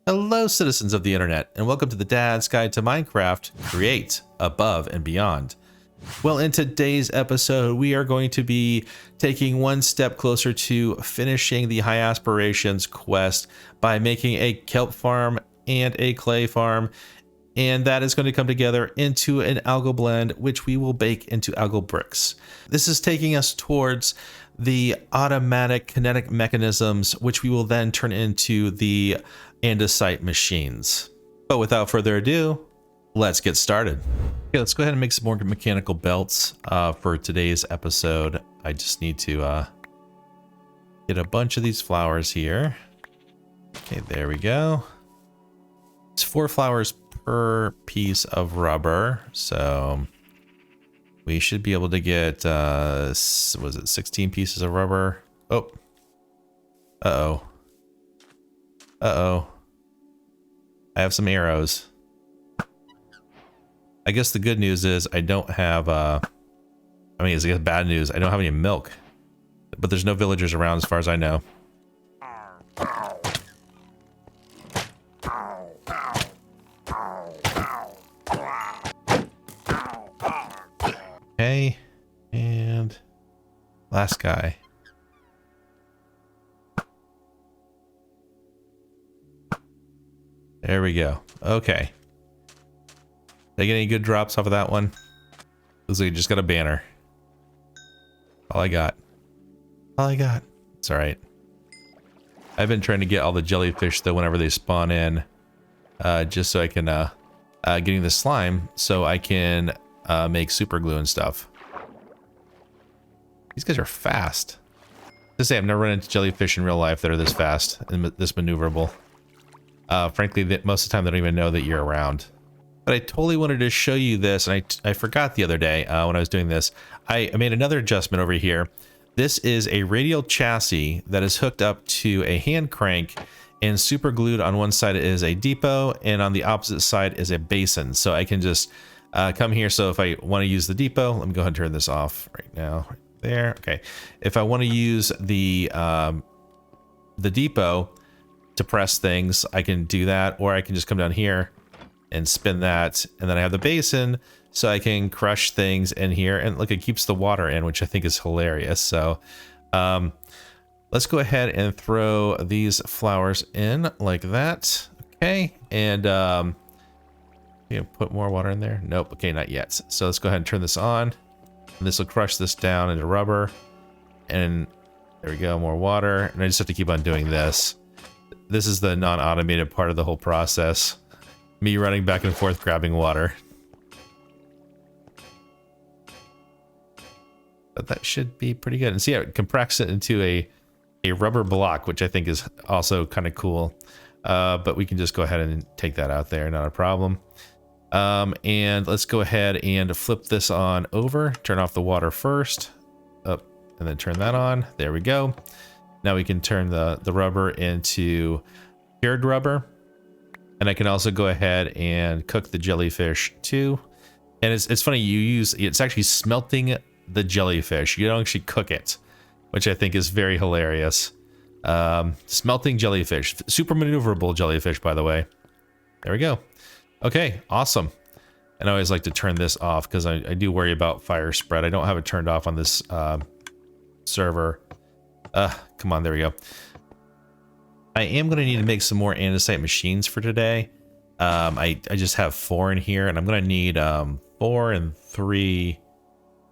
Hello, citizens of the internet, and welcome to the Dad's Guide to Minecraft, Create, Above, and Beyond. Well, in today's episode, we are going to be taking one step closer to finishing the High Aspirations quest by making a kelp farm and a clay farm, and that is going to come together into an algal blend, which we will bake into algal bricks. This is taking us towards the automatic kinetic mechanisms, which we will then turn into the andesite machines. But without further ado, let's get started. Okay, let's go ahead and make some more mechanical belts for today's episode. I just need to get a bunch of these flowers here. Okay, there we go. It's 4 flowers per piece of rubber, so we should be able to get was it 16 pieces of rubber? Oh, uh-oh, I have some arrows. I guess the good news is I don't have it's bad news, I don't have any milk, but there's no villagers around as far as I know. Okay, and last guy. There we go. Okay. Did I get any good drops off of that one? Looks like you just got a banner. All I got. It's alright. I've been trying to get all the jellyfish though whenever they spawn in. Just so I can getting the slime so I can make super glue and stuff. These guys are fast. To say, I've never run into jellyfish in real life that are this fast and this maneuverable. Frankly, most of the time they don't even know that you're around. But I totally wanted to show you this, and I forgot the other day when I was doing this. I made another adjustment over here. This is a radial chassis that is hooked up to a hand crank, and super glued on one side is a depot, and on the opposite side is a basin. So I can just come here. So if I want to use the depot, let me go ahead and turn this off right now. Right there. Okay. If I want to use the depot to press things, I can do that, or I can just come down here and spin that, and then I have the basin so I can crush things in here, and look, it keeps the water in, which I think is hilarious. So let's go ahead and throw these flowers in like that. Okay, and put more water in there. Nope. Okay, not yet. So let's go ahead and turn this on, and this will crush this down into rubber, and there we go, more water. And I just have to keep on doing this. This is the non-automated part of the whole process. Me running back and forth grabbing water. But that should be pretty good. And see how it compress it into a rubber block, which I think is also kind of cool. But we can just go ahead and take that out there, not a problem. And let's go ahead and flip this on over. Turn off the water first. Up, and then turn that on. There we go. Now we can turn the rubber into cured rubber. And I can also go ahead and cook the jellyfish too. And it's funny, it's actually smelting the jellyfish. You don't actually cook it, which I think is very hilarious. Smelting jellyfish, super maneuverable jellyfish, by the way. There we go. Okay, awesome. And I always like to turn this off because I do worry about fire spread. I don't have it turned off on this server. Come on, there we go. I am going to need to make some more andesite machines for today. I just have 4 in here, and I'm going to need 4 and 3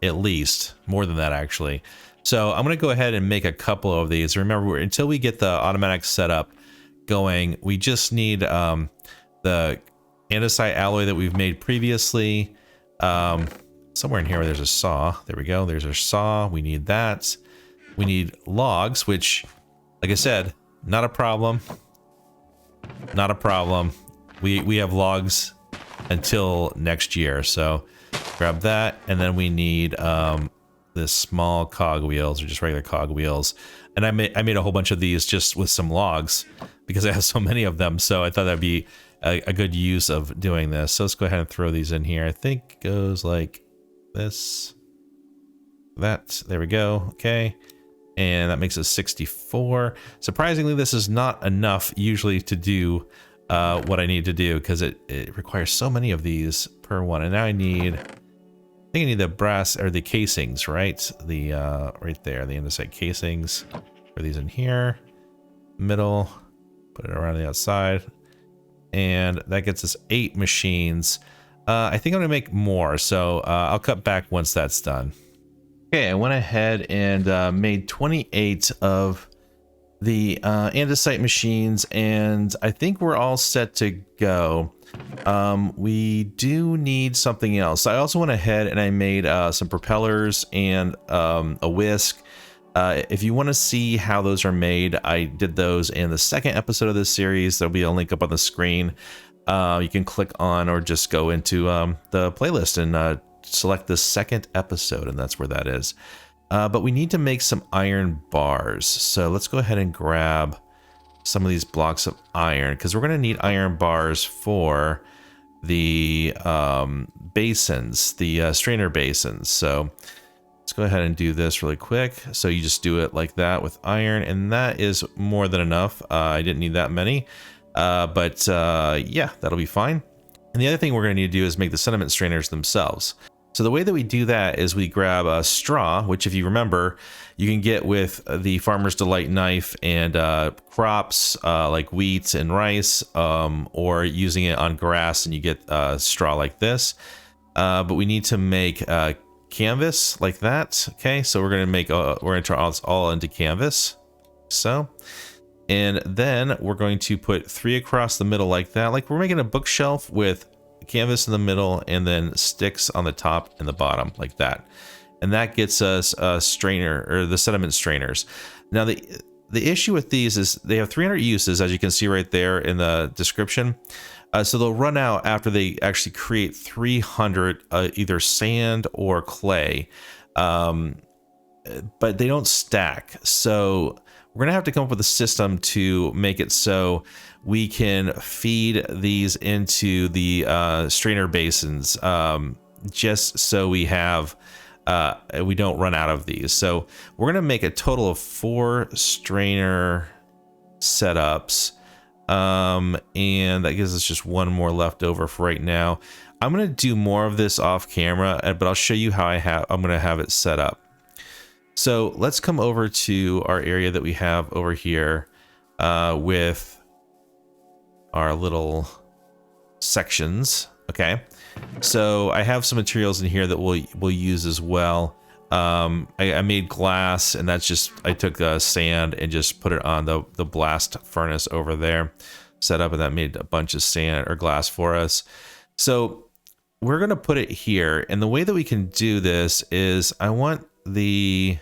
at least. More than that, actually. So I'm going to go ahead and make a couple of these. Remember, until we get the automatic setup going, we just need the andesite alloy that we've made previously. Somewhere in here where there's a saw. There we go. There's our saw. We need that. We need logs, which, like I said, not a problem. Not a problem. We have logs until next year. So grab that, and then we need this small cog wheels, or just regular cog wheels. And I made a whole bunch of these just with some logs because I have so many of them. So I thought that'd be a good use of doing this. So let's go ahead and throw these in here. I think it goes like this. That. There we go. Okay. And that makes it 64. Surprisingly, this is not enough usually to do what I need to do, because it requires so many of these per one. And now I think I need the brass or the casings, right? The right there, the andesite casings. Put these in here, middle, put it around the outside, and that gets us 8 machines. I think I'm gonna make more, so I'll cut back once that's done. Okay, I went ahead and made 28 of the andesite machines, and I think we're all set to go. We do need something else. I also went ahead and I made some propellers and a whisk. If you want to see how those are made, I did those in the second episode of this series. There'll be a link up on the screen. You can click on or just go into the playlist and select the second episode, and that's where that is. But we need to make some iron bars. So let's go ahead and grab some of these blocks of iron, because we're going to need iron bars for the basins, the strainer basins. So let's go ahead and do this really quick. So you just do it like that with iron, and that is more than enough. I didn't need that many, but yeah, that'll be fine. And the other thing we're going to need to do is make the sediment strainers themselves. So the way that we do that is we grab a straw, which if you remember, you can get with the Farmer's Delight knife and crops like wheat and rice, or using it on grass and you get straw like this. But we need to make canvas like that. Okay, so we're gonna turn this all into canvas. So, and then we're going to put 3 across the middle like that. Like we're making a bookshelf with canvas in the middle and then sticks on the top and the bottom like that. And that gets us a strainer, or the sediment strainers. Now the issue with these is they have 300 uses, as you can see right there in the description. So they'll run out after they actually create 300 either sand or clay, but they don't stack. So we're gonna have to come up with a system to make it so we can feed these into the strainer basins, just so we have we don't run out of these. So we're gonna make a total of 4 strainer setups, and that gives us just 1 more left over for right now. I'm gonna do more of this off camera, but I'll show you how I'm gonna have it set up. So let's come over to our area that we have over here with our little sections. Okay, so I have some materials in here that we'll use as well. I made glass, and that's just, I took sand and just put it on the blast furnace over there, set up, and that made a bunch of sand or glass for us. So we're gonna put it here, and the way that we can do this is I want the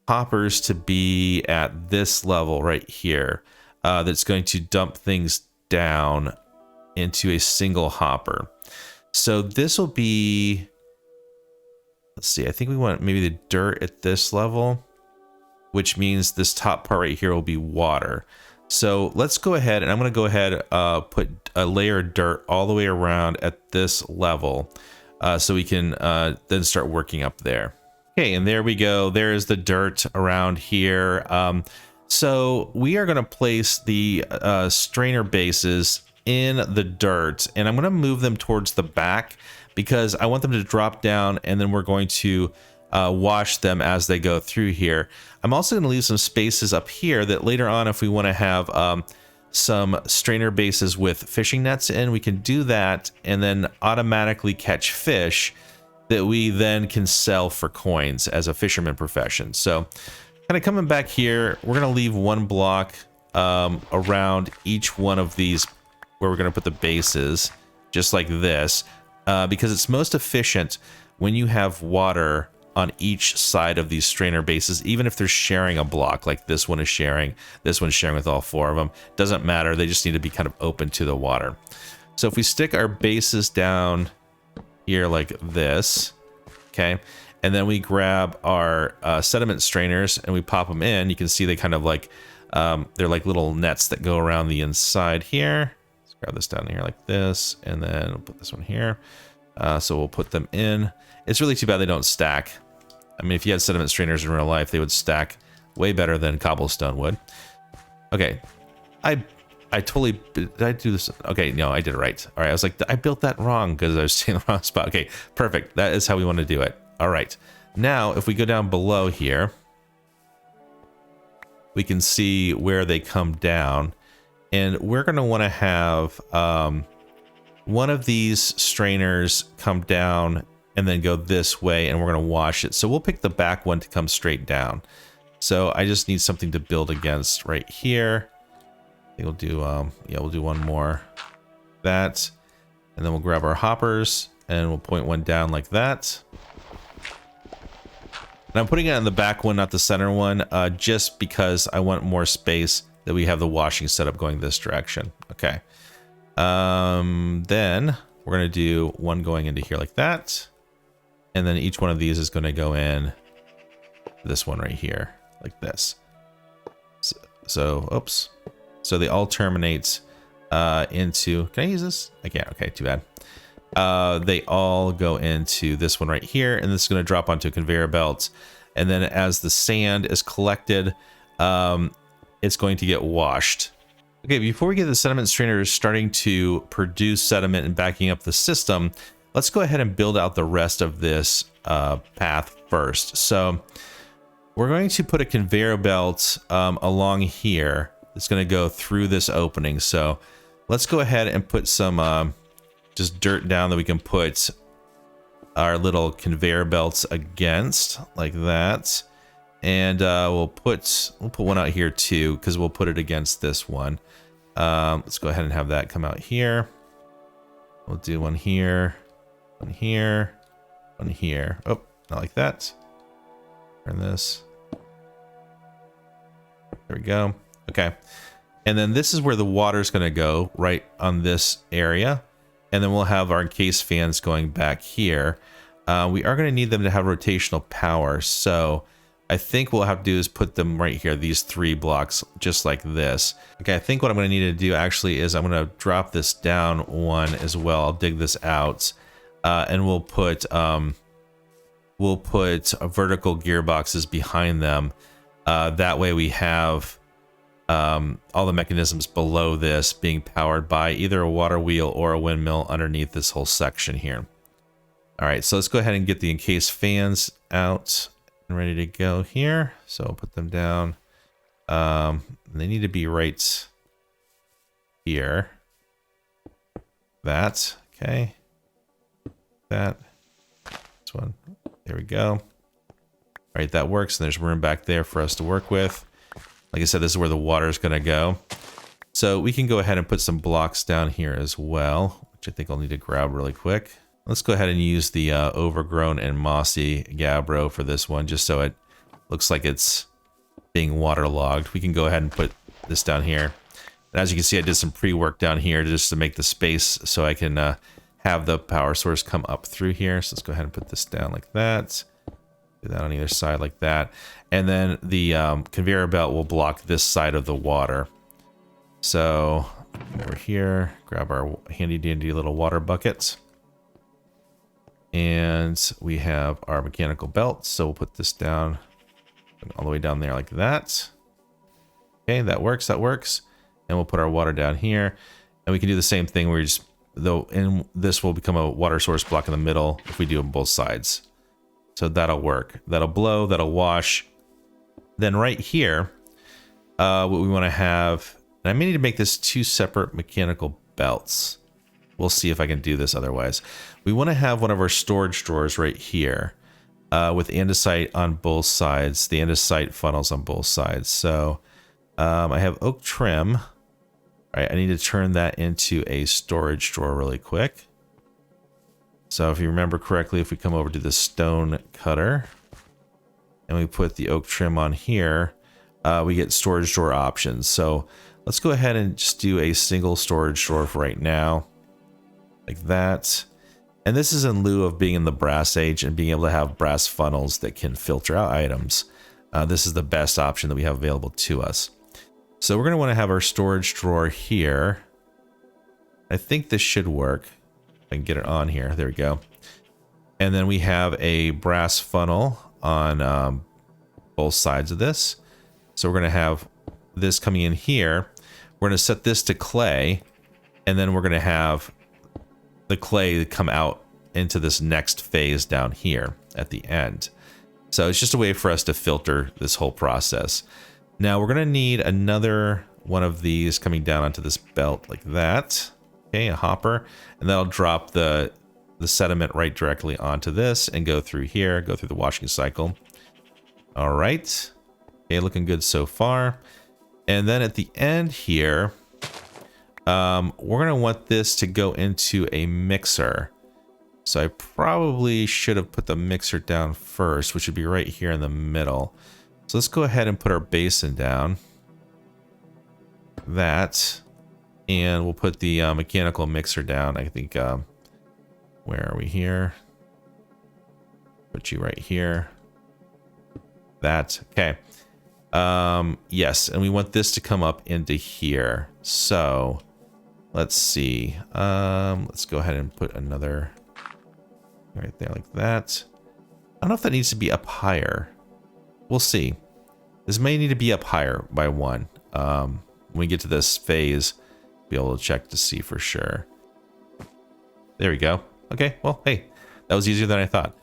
hoppers to be at this level right here. That's going to dump things down into a single hopper. So this will be, let's see, I think we want maybe the dirt at this level, which means this top part right here will be water. So let's go ahead, and I'm going to go ahead put a layer of dirt all the way around at this level, so we can then start working up there. Okay, and there we go. There's the dirt around here. So we are going to place the strainer bases in the dirt, and I'm going to move them towards the back because I want them to drop down, and then we're going to wash them as they go through here. I'm also going to leave some spaces up here that later on, if we want to have some strainer bases with fishing nets in, we can do that and then automatically catch fish that we then can sell for coins as a fisherman profession. So kind of coming back here, we're going to leave 1 block around each one of these where we're going to put the bases, just like this, because it's most efficient when you have water on each side of these strainer bases, even if they're sharing a block, like this one is sharing, this one's sharing with all 4 of them. Doesn't matter, they just need to be kind of open to the water. So if we stick our bases down here like this, okay, and then we grab our sediment strainers and we pop them in, you can see they kind of like, they're like little nets that go around the inside here. Let's grab this down here like this, and then we'll put this one here. So we'll put them in. It's really too bad they don't stack. I mean, if you had sediment strainers in real life, they would stack way better than cobblestone would. Okay, I I totally, did I do this? Okay, no, I did it right. All right, I was like, I built that wrong because I was staying in the wrong spot. Okay, perfect. That is how we want to do it. All right. Now, if we go down below here, we can see where they come down. And we're going to want to have one of these strainers come down and then go this way, and we're going to wash it. So we'll pick the back one to come straight down. So I just need something to build against right here. I think we'll do, yeah, we'll do one more. That. And then we'll grab our hoppers and we'll point one down like that. And I'm putting it on the back one, not the center one, just because I want more space that we have the washing setup going this direction. Okay. Then we're going to do one going into here like that. And then each one of these is going to go in this one right here, like this. So oops. So they all terminate into, can I use this? I can't. Okay, too bad. They all go into this one right here, and this is going to drop onto a conveyor belt. And then as the sand is collected, it's going to get washed. Okay, before we get the sediment strainer starting to produce sediment and backing up the system, let's go ahead and build out the rest of this path first. So we're going to put a conveyor belt along here. It's going to go through this opening. So let's go ahead and put some just dirt down that we can put our little conveyor belts against, like that. And we'll put one out here too, because we'll put it against this one. Let's go ahead and have that come out here. We'll do one here, one here, one here. Oh, not like that. Turn this. There we go. Okay. And then this is where the water is going to go, right on this area. And then we'll have our encased fans going back here. We are going to need them to have rotational power. So I think what we'll have to do is put them right here, these 3 blocks, just like this. Okay, I think what I'm going to need to do actually is I'm going to drop this down one as well. I'll dig this out, and we'll put vertical gearboxes behind them. That way we have all the mechanisms below this being powered by either a water wheel or a windmill underneath this whole section here. All right, so let's go ahead and get the encased fans out and ready to go here. So I'll put them down. They need to be right here. That, okay. That, this one, there we go. All right, that works, and there's room back there for us to work with. Like I said, this is where the water is going to go. So we can go ahead and put some blocks down here as well, which I think I'll need to grab really quick. Let's go ahead and use the overgrown and mossy gabbro for this one, just so it looks like it's being waterlogged. We can go ahead and put this down here. And as you can see, I did some pre-work down here just to make the space so I can have the power source come up through here. So let's go ahead and put this down like that. Do that on either side like that. And then the conveyor belt will block this side of the water. So over here, grab our handy dandy little water buckets. And we have our mechanical belt. So we'll put this down all the way down there like that. Okay, that works, that works. And we'll put our water down here. And we can do the same thing where we just, though, and this will become a water source block in the middle if we do on both sides. So that'll work. That'll blow, that'll wash. Then right here, what we want to have, and I may need to make this 2 separate mechanical belts. We'll see if I can do this otherwise. We want to have one of our storage drawers right here with andesite on both sides, the andesite funnels on both sides. So I have oak trim. All right, I need to turn that into a storage drawer really quick. So if you remember correctly, if we come over to the stone cutter and we put the oak trim on here, we get storage drawer options. So let's go ahead and just do a single storage drawer for right now, like that. And this is in lieu of being in the brass age and being able to have brass funnels that can filter out items. This is the best option that we have available to us. So we're going to want to have our storage drawer here. I think this should work. I can get it on here. There we go. And then we have a brass funnel on both sides of this. So we're going to have this coming in here. We're going to set this to clay, and then we're going to have the clay come out into this next phase down here at the end. So it's just a way for us to filter this whole process. Now we're going to need another one of these coming down onto this belt like that. Okay, a hopper, and that'll drop the sediment right directly onto this and go through here, go through the washing cycle. All right. Okay, looking good so far. And then at the end here, we're going to want this to go into a mixer. So I probably should have put the mixer down first, which would be right here in the middle. So let's go ahead and put our basin down. That. And we'll put the mechanical mixer down. I think, where are we here? Put you right here. That. Okay. Yes, and we want this to come up into here. So let's see. Let's go ahead and put another right there like that. I don't know if that needs to be up higher. We'll see. This may need to be up higher by one. When we get to this phase, be able to check to see for sure. There we go. Okay, well, hey, that was easier than I thought.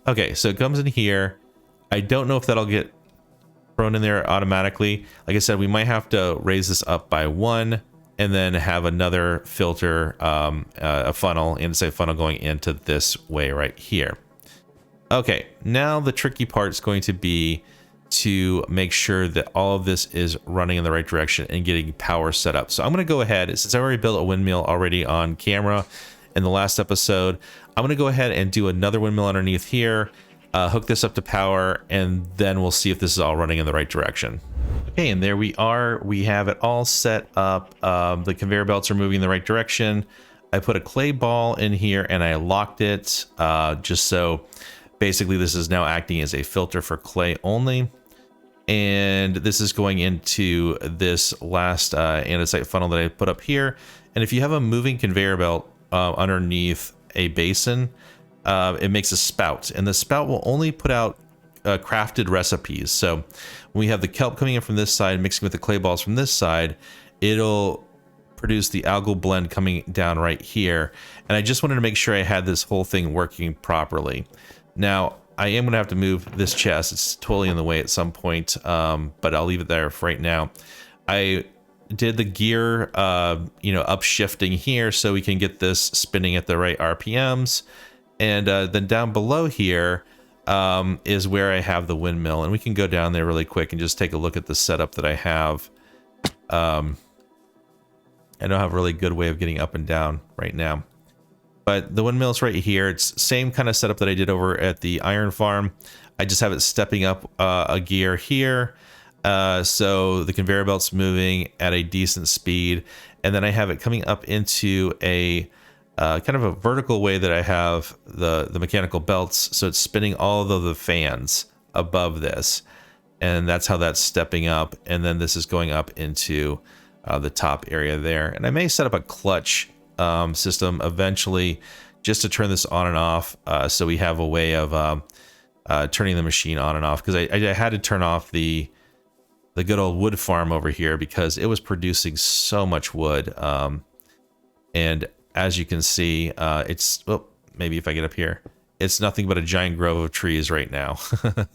Okay, so it comes in here. I don't know if that'll get thrown in there automatically. Like I said, we might have to raise this up by one and then have another filter, a funnel, inside funnel going into this way right here. Okay, now the tricky part is going to be to make sure that all of this is running in the right direction and getting power set up. So I'm going to go ahead, since I already built a windmill already on camera in the last episode, I'm going to go ahead and do another windmill underneath here, hook this up to power, and then we'll see if this is all running in the right direction. Okay, and there we are. We have it all set up. The conveyor belts are moving in the right direction. I put a clay ball in here and I locked it, just so basically this is now acting as a filter for clay only. And this is going into this last andesite funnel that I put up here. And if you have a moving conveyor belt underneath a basin, it makes a spout, and the spout will only put out crafted recipes. So when we have the kelp coming in from this side, mixing with the clay balls from this side, it'll produce the algal blend coming down right here. And I just wanted to make sure I had this whole thing working properly. Now, I am going to have to move this chest. It's totally in the way at some point, but I'll leave it there for right now. I did the gear, upshifting here so we can get this spinning at the right RPMs. And then down below here is where I have the windmill. And we can go down there really quick and just take a look at the setup that I have. I don't have a really good way of getting up and down right now. But the windmill's right here. It's same kind of setup that I did over at the iron farm. I just have it stepping up a gear here. So the conveyor belt's moving at a decent speed. And then I have it coming up into a kind of a vertical way that I have the mechanical belts. So it's spinning all of the fans above this. And that's how that's stepping up. And then this is going up into the top area there. And I may set up a clutch system eventually just to turn this on and off, so we have a way of turning the machine on and off, because I had to turn off the good old wood farm over here because it was producing so much wood, and as you can see, it's, well, maybe if I get up here, it's nothing but a giant grove of trees right now.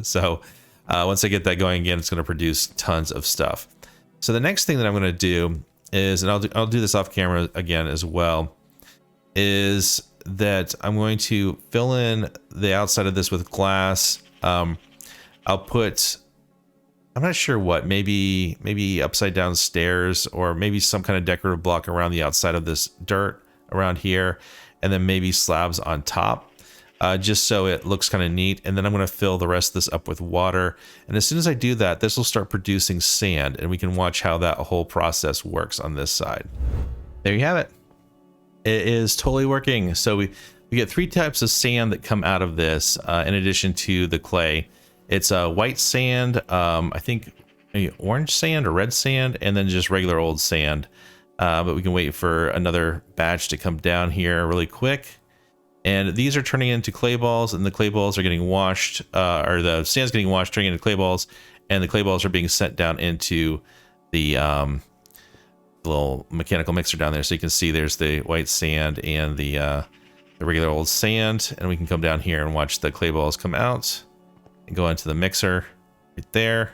So once I get that going again, it's going to produce tons of stuff. So the next thing that I'm going to do is, and I'll do this off camera again as well, is that I'm going to fill in the outside of this with glass. I'll put, I'm not sure what, maybe upside down stairs, or maybe some kind of decorative block around the outside of this dirt around here, and then maybe slabs on top, just so it looks kind of neat. And then I'm going to fill the rest of this up with water. And as soon as I do that, this will start producing sand, and we can watch how that whole process works on this side. There you have it. It is totally working. So we get three types of sand that come out of this, in addition to the clay. It's white sand, I think maybe orange sand or red sand, and then just regular old sand. But we can wait for another batch to come down here really quick. And these are turning into clay balls, and the clay balls are getting washed, or the sand's getting washed, turning into clay balls, and the clay balls are being sent down into the little mechanical mixer down there. So you can see there's the white sand and the regular old sand. And we can come down here and watch the clay balls come out and go into the mixer right there.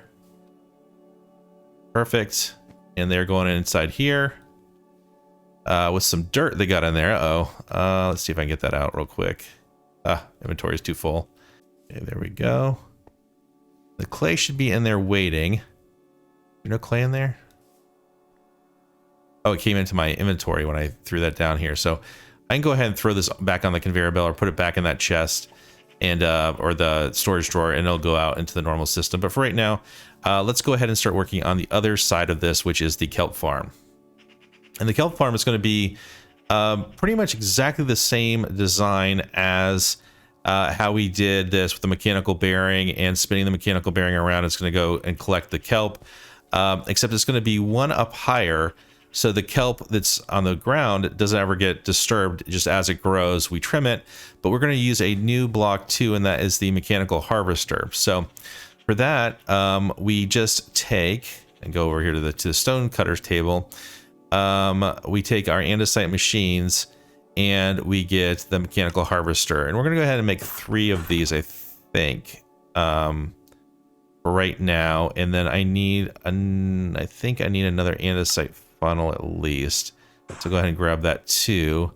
Perfect. And they're going inside here with some dirt they got in there. Let's see if I can get that out real quick. Inventory is too full. Okay, there we go. The clay should be in there waiting. No clay in there? Oh, it came into my inventory when I threw that down here. So I can go ahead and throw this back on the conveyor belt or put it back in that chest and or the storage drawer, and it'll go out into the normal system. But for right now, let's go ahead and start working on the other side of this, which is the kelp farm. And the kelp farm is going to be pretty much exactly the same design as how we did this with the mechanical bearing and spinning the mechanical bearing around. It's going to go and collect the kelp, except it's going to be one up higher. So the kelp that's on the ground doesn't ever get disturbed. Just as it grows, we trim it. But we're going to use a new block too, and that is the mechanical harvester. So for that, we just take and go over here to the stone cutters table. We take our andesite machines and we get the mechanical harvester, and we're going to go ahead and make 3 of these, I think, for right now. And then I think I need another andesite funnel at least. So go ahead and grab that too.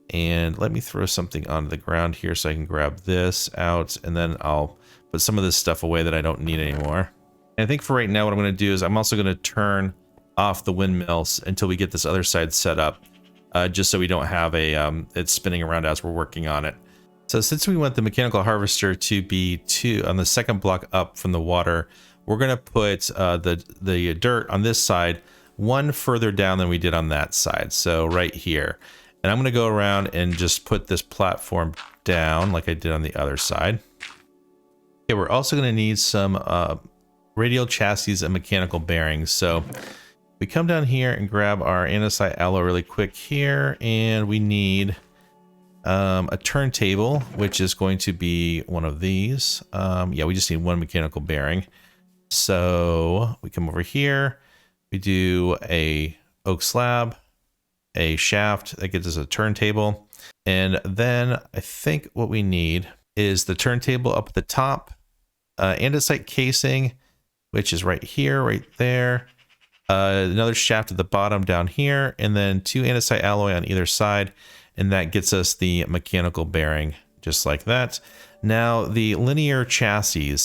And let me throw something onto the ground here so I can grab this out, and then I'll put some of this stuff away that I don't need anymore. And I think for right now, what I'm going to do is I'm also going to turn off the windmills until we get this other side set up, just so we don't have it spinning around as we're working on it. So since we want the mechanical harvester to be on the second block up from the water, we're going to put the dirt on this side one further down than we did on that side. So right here. And I'm going to go around and just put this platform down like I did on the other side. Okay, we're also going to need some radial chassis and mechanical bearings. So we come down here and grab our andesite alloy really quick here, and we need a turntable, which is going to be one of these. Yeah, we just need one mechanical bearing. So we come over here, we do a oak slab, a shaft that gives us a turntable, and then I think what we need is the turntable up at the top, andesite casing, which is right here, right there. Another shaft at the bottom down here, and then 2 andesite alloy on either side, and that gets us the mechanical bearing just like that. Now the linear chassis,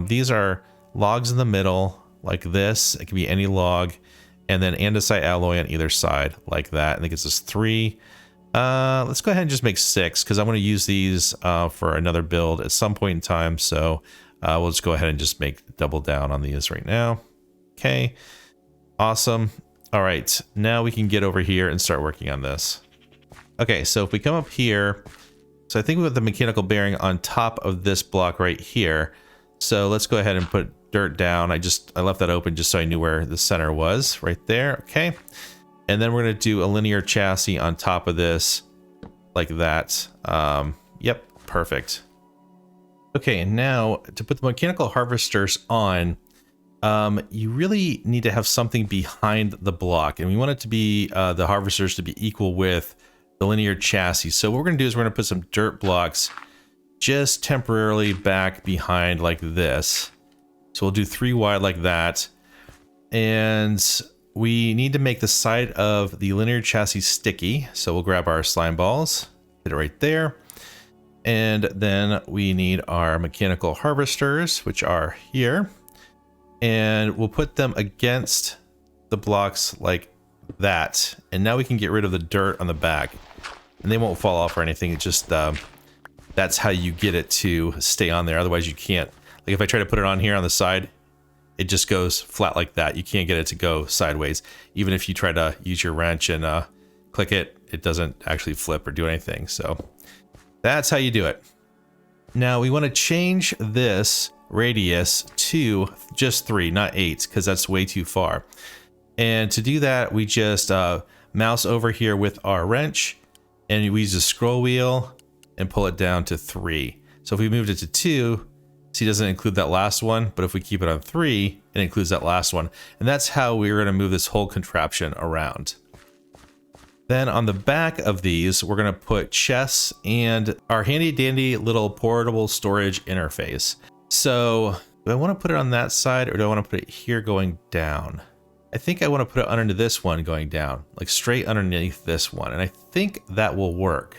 these are logs in the middle like this. It can be any log, and then andesite alloy on either side like that, and it gets us 3. Let's go ahead and just make 6 because I want to use these for another build at some point in time. So we'll just go ahead and just make double down on these right now. Okay. Awesome. All right, now we can get over here and start working on this. Okay, so if we come up here, so I think we put the mechanical bearing on top of this block right here. So let's go ahead and put dirt down. I left that open just so I knew where the center was right there. Okay. And then we're going to do a linear chassis on top of this like that. Yep, perfect. Okay, and now to put the mechanical harvesters on, you really need to have something behind the block, and we want it to be the harvesters to be equal with the linear chassis. So what we're going to do is we're going to put some dirt blocks just temporarily back behind like this. So we'll do 3 wide like that, and we need to make the side of the linear chassis sticky. So we'll grab our slime balls, hit it right there, and then we need our mechanical harvesters, which are here. And we'll put them against the blocks like that. And now we can get rid of the dirt on the back. And they won't fall off or anything. It just, that's how you get it to stay on there. Otherwise you can't. Like if I try to put it on here on the side, it just goes flat like that. You can't get it to go sideways. Even if you try to use your wrench and click it, it doesn't actually flip or do anything. So that's how you do it. Now we want to change this radius to just 3, not 8, because that's way too far. And to do that, we just mouse over here with our wrench, and we use the scroll wheel and pull it down to 3. So if we moved it to 2, See, it doesn't include that last one, but if we keep it on 3, it includes that last one. And that's how we're going to move this whole contraption around. Then on the back of these, we're going to put chests and our handy dandy little portable storage interface. So do I want to put it on that side, or do I want to put it here going down? I think I want to put it under this one going down, like straight underneath this one. And I think that will work.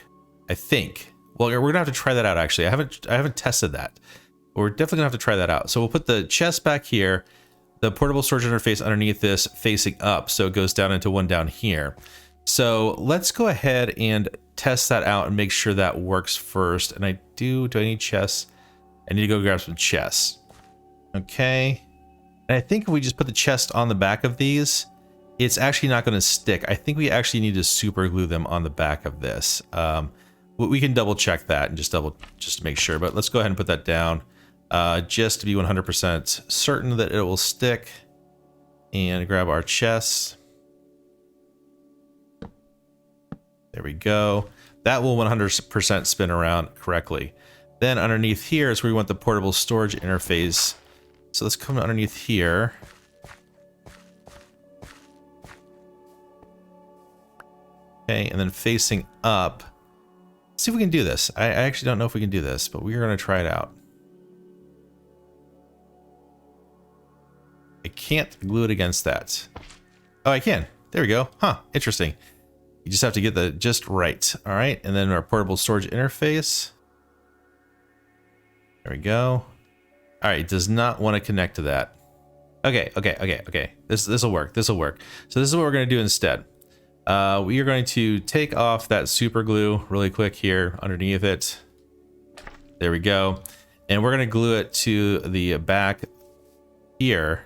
I think. Well, we're gonna have to try that out actually. I haven't tested that. We're definitely gonna have to try that out. So we'll put the chest back here, the portable storage interface underneath this facing up, so it goes down into one down here. So let's go ahead and test that out and make sure that works first. And do I need chests? I need to go grab some chests. Okay. And I think if we just put the chest on the back of these, it's actually not going to stick. I think we actually need to super glue them on the back of this. We can double check that and just to make sure, but let's go ahead and put that down just to be 100% certain that it will stick, and grab our chests. There we go. That will 100% spin around correctly. Then underneath here is where we want the portable storage interface. So let's come underneath here. Okay, and then facing up. Let's see if we can do this. I actually don't know if we can do this, but we're going to try it out. I can't glue it against that. Oh, I can. There we go. Huh, interesting. You just have to get the just right. All right, and then our portable storage interface. There we go. All right, it does not want to connect to that. Okay. This will work. This will work. So this is what we're going to do instead. We are going to take off that super glue really quick here underneath it. There we go. And we're going to glue it to the back here.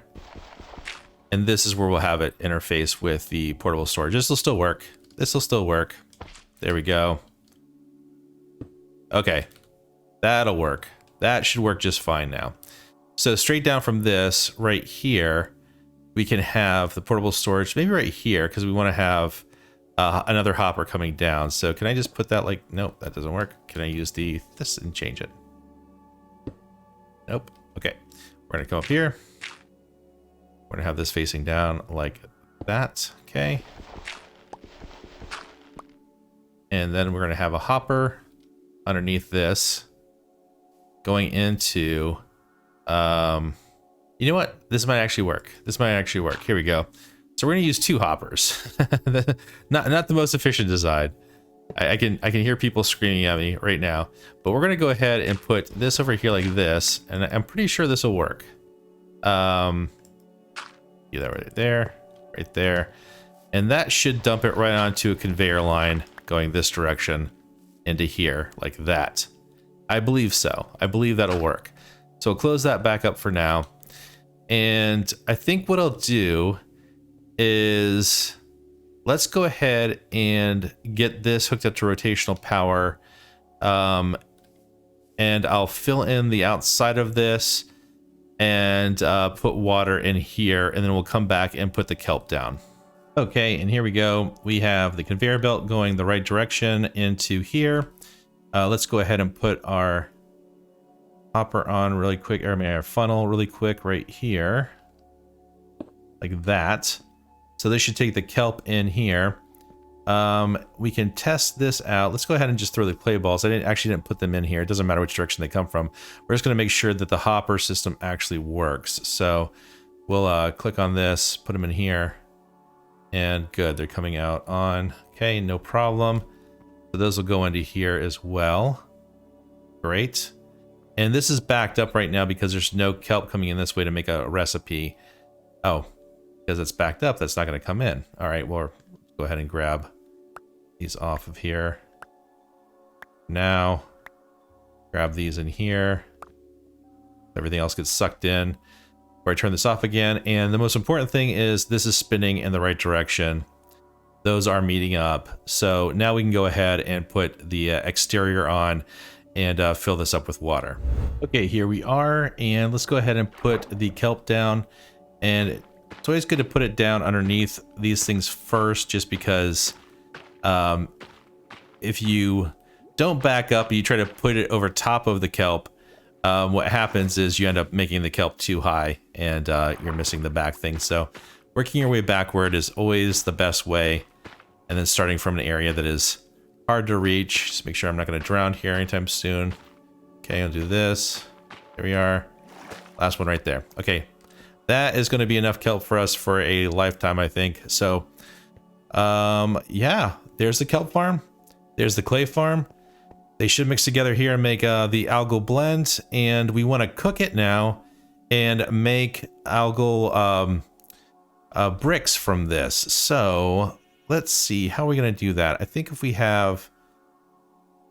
And this is where we'll have it interface with the portable storage. This will still work. This will still work. There we go. Okay, that'll work. That should work just fine now. So straight down from this right here, we can have the portable storage, maybe right here, because we want to have another hopper coming down. So can I just put that like, nope, that doesn't work. Can I use this and change it? Nope. Okay, we're gonna come up here. We're gonna have this facing down like that. Okay. And then we're gonna have a hopper underneath this going into, you know what? This might actually work. This might actually work. Here we go. So we're gonna use 2 hoppers. not the most efficient design. I can hear people screaming at me right now, but we're gonna go ahead and put this over here like this, and I'm pretty sure this will work. Do that right there, and that should dump it right onto a conveyor line going this direction into here like that. I believe so. I believe that'll work. So I'll close that back up for now. And I think what I'll do is let's go ahead and get this hooked up to rotational power. And I'll fill in the outside of this and put water in here, and then we'll come back and put the kelp down. Okay, and here we go. We have the conveyor belt going the right direction into here. Let's go ahead and put our hopper on really quick, or our funnel really quick right here. Like that. So this should take the kelp in here. We can test this out. Let's go ahead and just throw the clay balls. I actually didn't put them in here. It doesn't matter which direction they come from. We're just going to make sure that the hopper system actually works. So we'll click on this, put them in here. And good, they're coming out on. Okay, no problem. So those will go into here as well. Great. And this is backed up right now because there's no kelp coming in this way to make a recipe. Oh, because it's backed up, that's not going to come in. All right, well, let's go ahead and grab these off of here. Now, grab these in here. Everything else gets sucked in. Where I turn this off again, and the most important thing is this is spinning in the right direction. Those are meeting up. So now we can go ahead and put the exterior on and fill this up with water. Okay, here we are, and let's go ahead and put the kelp down. And it's always good to put it down underneath these things first, just because if you don't back up and you try to put it over top of the kelp, what happens is you end up making the kelp too high and you're missing the back thing. So working your way backward is always the best way. And then starting from an area that is hard to reach. Just make sure I'm not going to drown here anytime soon. Okay, I'll do this. There we are. Last one right there. Okay, that is going to be enough kelp for us for a lifetime, I think. So, yeah, there's the kelp farm. There's the clay farm. They should mix together here and make the algal blend. And we want to cook it now and make algal bricks from this. So let's see, how are we going to do that? I think if we have,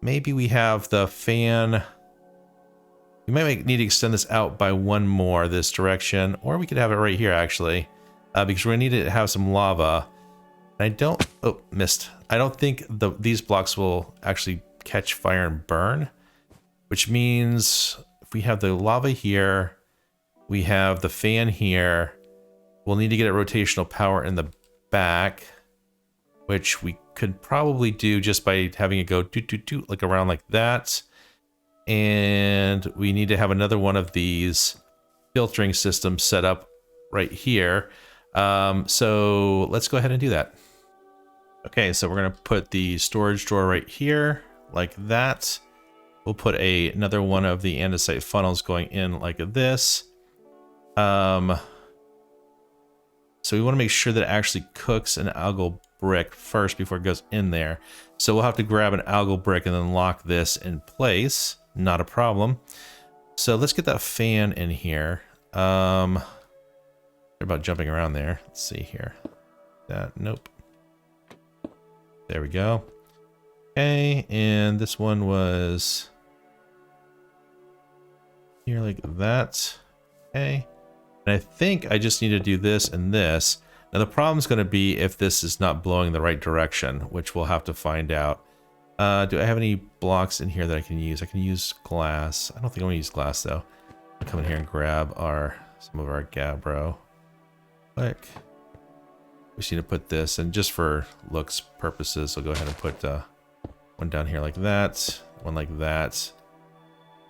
maybe we have the fan. We might need to extend this out by one more this direction, or we could have it right here actually, because we're gonna need to have some lava. And I don't, oh, missed. I don't think these blocks will actually catch fire and burn, which means if we have the lava here, we have the fan here, we'll need to get a rotational power in the back, which we could probably do just by having it go doot doot doot, like around like that. And we need to have another one of these filtering systems set up right here. So let's go ahead and do that. Okay, so we're gonna put the storage drawer right here, like that. We'll put another one of the andesite funnels going in like this. So we want to make sure that it actually cooks an algal brick first before it goes in there. So we'll have to grab an algal brick and then lock this in place. Not a problem. So let's get that fan in here. They're about jumping around there. Let's see here. Nope. There we go. Okay, and this one was here like that. Okay. And I think I just need to do this and this. Now the problem is going to be if this is not blowing the right direction, which we'll have to find out. Do I have any blocks in here that I can use? I can use glass. I don't think I'm going to use glass though. I'll come in here and grab some of our gabbro. Click. We just need to put this, and just for looks purposes, I'll go ahead and put one down here like that, one like that,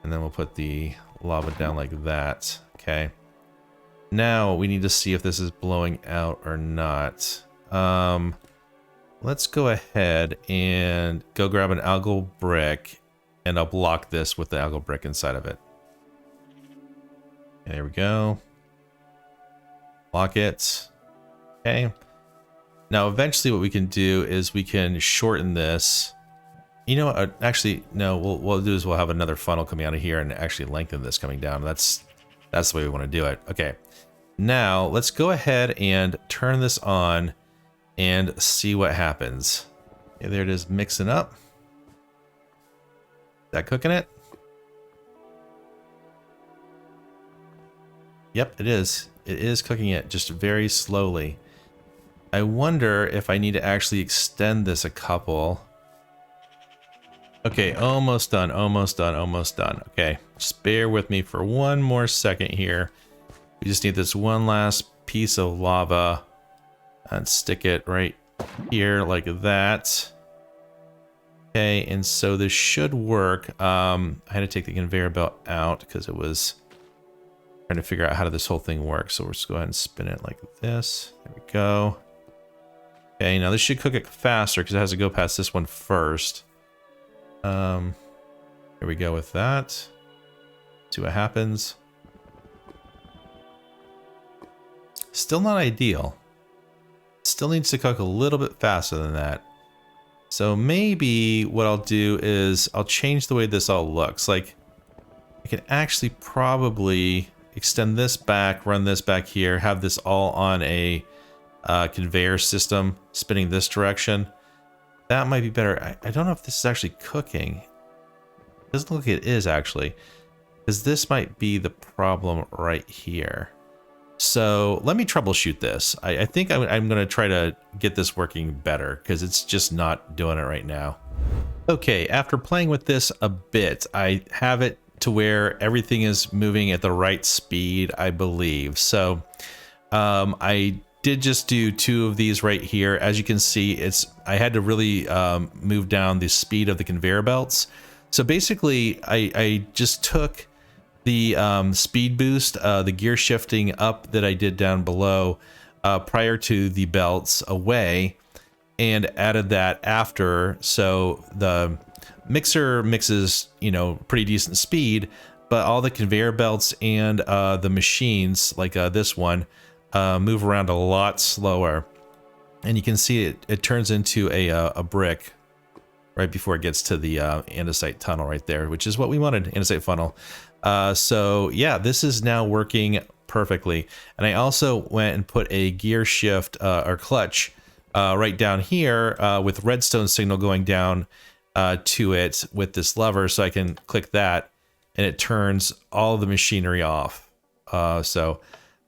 and then we'll put the lava down like that. Okay. Now we need to see if this is blowing out or not. Let's go ahead and go grab an algal brick, and I'll block this with the algal brick inside of it. Okay, there we go. Lock it. Okay. Now eventually what we can do is we can shorten this. You know what? Actually, no, what we'll do is we'll have another funnel coming out of here and actually lengthen this coming down. That's the way we want to do it. Okay. Now let's go ahead and turn this on and see what happens. Okay, there it is, mixing up. Is that cooking it? Yep, it is. It is cooking it, just very slowly. I wonder if I need to actually extend this a couple. Okay, almost done, almost done, almost done. Okay, just bear with me for one more second here. We just need this one last piece of lava and stick it right here like that. Okay, and so this should work. I had to take the conveyor belt out because it was trying to figure out how this whole thing works. So we'll just go ahead and spin it like this. There we go. Okay, now this should cook it faster because it has to go past this one first. Here we go with that. See what happens. Still not ideal. Still needs to cook a little bit faster than that. So maybe what I'll do is I'll change the way this all looks. Like I can actually probably extend this back, run this back here, have this all on a conveyor system spinning this direction. That might be better. I don't know if this is actually cooking. It doesn't look like it is actually, because this might be the problem right here. So let me troubleshoot this. I think I'm going to try to get this working better because it's just not doing it right now. Okay, after playing with this a bit, I have it to where everything is moving at the right speed, I believe. So I did just do 2 of these right here. As you can see, I had to really move down the speed of the conveyor belts. So basically, I just took the speed boost, the gear shifting up that I did down below prior to the belts away, and added that after. So the mixer mixes, you know, pretty decent speed, but all the conveyor belts and the machines like this one move around a lot slower. And you can see it turns into a brick right before it gets to the andesite tunnel right there, which is what we wanted, andesite funnel. So yeah, this is now working perfectly. And I also went and put a gear shift or clutch right down here with redstone signal going down to it with this lever, so I can click that and it turns all the machinery off. So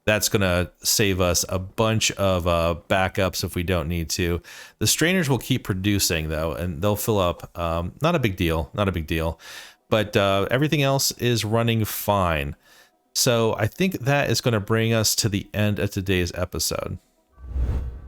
that's gonna save us a bunch of backups if we don't need to. The strainers will keep producing though, and they'll fill up. Not a big deal, not a big deal. But everything else is running fine. So I think that is going to bring us to the end of today's episode.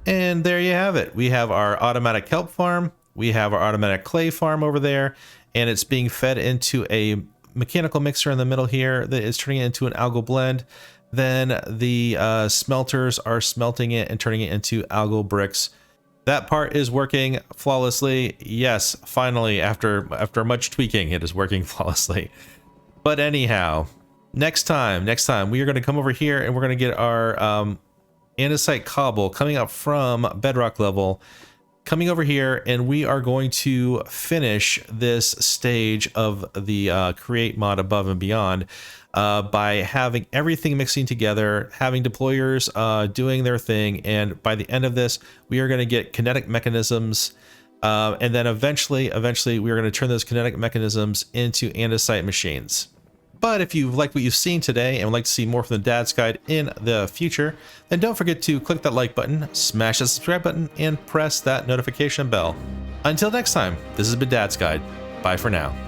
And there you have it. We have our automatic kelp farm. We have our automatic clay farm over there, and it's being fed into a mechanical mixer in the middle here that is turning it into an algal blend. Then the smelters are smelting it and turning it into algal bricks. That part is working flawlessly. Yes, finally, after much tweaking, it is working flawlessly. But anyhow, next time, we are going to come over here and we're going to get our andesite cobble coming up from bedrock level, coming over here, and we are going to finish this stage of the create mod above and beyond by having everything mixing together, having deployers doing their thing, and by the end of this, we are going to get kinetic mechanisms, and then eventually we are going to turn those kinetic mechanisms into andesite machines. But if you've liked what you've seen today and would like to see more from the Dad's Guide in the future, then don't forget to click that like button, smash that subscribe button, and press that notification bell. Until next time, this has been Dad's Guide. Bye for now.